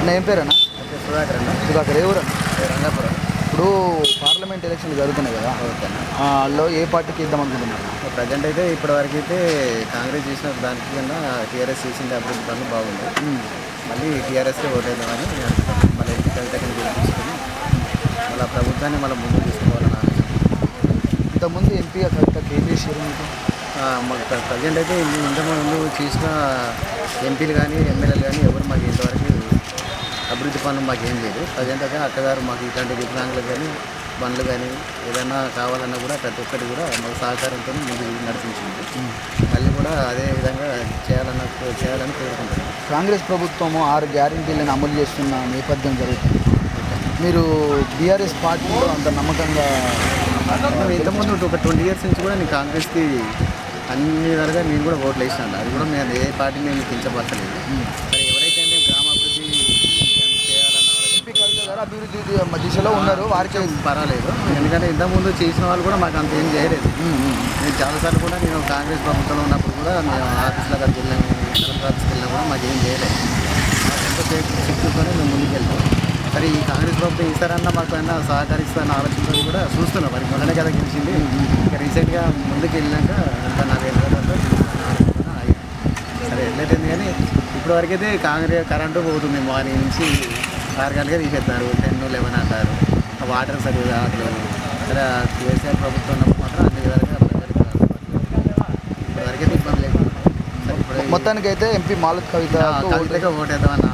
అన్న ఏం పేరన్నా? సుధాకర్ అన్న. సుధాకర్. ఏ ఊరు? రంగాపురం. ఇప్పుడు పార్లమెంట్ ఎలక్షన్లు జరుగుతున్నాయి కదా, అందులో ఏ పార్టీకి ఇద్దాం అనుకుంటున్నారు? ప్రజెంట్ అయితే ఇప్పటివరకు అయితే కాంగ్రెస్ చేసిన దానికి కన్నా టీఆర్ఎస్ చేసిన అభివృద్ధి పనులు బాగుంది. మళ్ళీ టీఆర్ఎస్కే ఓటేద్దామని అనుకుంటున్నాను. మళ్ళీ ఎంపీ కవితని గెలిపించుకొని మళ్ళీ ప్రభుత్వాన్ని మళ్ళీ ముందుకు తీసుకోవాలని ఆలోచన. ఇంతకుముందు ఎంపీ కవితకి ఏం చేసారు మీకు? మాకు ప్రజెంట్ అయితే ఇంతకుముందు చేసిన ఎంపీలు కానీ ఎమ్మెల్యేలు కానీ ఎవరు మాకు ఇంతవరకు అభివృద్ధి పనులు మాకు ఏం లేదు. ప్రజెంట్ అయితే అక్కగారు మాకు ఇట్లాంటి దివ్యాంగులు కానీ బండ్లు కానీ ఏదైనా కావాలన్నా కూడా ప్రతి ఒక్కటి కూడా మాకు సహకారంతో ముందు నడిపించింది. మళ్ళీ కూడా అదే విధంగా చేయాలని కోరుకుంటున్నాను. కాంగ్రెస్ ప్రభుత్వము 6 గ్యారెంటీలను అమలు చేస్తున్న నేపథ్యం జరుగుతుంది. మీరు బీఆర్ఎస్ పార్టీలో అంత నమ్మకంగా? ఇంతకుముందు ఒక 20 years నుంచి కూడా నేను కాంగ్రెస్కి అన్ని విధాలుగా నేను కూడా ఓట్లు వేసినాను. అది కూడా మేము ఏ పార్టీని నేను కించపరచలేదు. మరి ఎవరైతే మేము గ్రామాభివృద్ధి చేయాలన్న ఎంపీ కవిత గారు అభివృద్ధి దిశలో ఉన్నారు, వారికి పర్వాలేదు. ఎందుకంటే ఇంతకుముందు చేసిన వాళ్ళు కూడా మాకు అంత ఏం చేయలేదు. నేను చాలాసార్లు కూడా నేను కాంగ్రెస్ ప్రభుత్వంలో ఉన్నప్పుడు కూడా మేము ఆఫీసులో దగ్గరికి వెళ్ళాము, కలెక్టర్ ఆఫీస్కి వెళ్ళినా కూడా మాకు ఏం చేయలేదు. ఎంతో శక్తితోనే మేము ముందుకు వెళ్తాం. మరి ఈ కాంగ్రెస్ ప్రభుత్వం ఈసారన్నా మాకు అన్నా సహకరిస్తారన్న ఆలోచనతో కూడా చూస్తున్నాం. మరి మొదలనే కదా గెలిచింది. ఇంకా రీసెంట్గా ముందుకు వెళ్ళినాక ఇంకా 4 ఏళ్ళ తర్వాత సరే వెళ్ళలేదు. కానీ ఇప్పటివరకు అయితే కాంగ్రెస్ కరెంటు పోతుంది. మార్నింగ్ నుంచి 6 గంటలుగా తీసేస్తారు, 10, 11 అంటారు. వాటర్ సరిగ్గా రావట్లేదు. సరే కేసీఆర్ ప్రభుత్వం ఉన్నప్పుడు మాత్రం అన్ని విధాలుగా ఇప్పటివరకు అయితే ఇబ్బంది లేదు. మొత్తానికైతే ఎంపీ మాలత్ కవిత కవితగా ఓటేద్దామన్న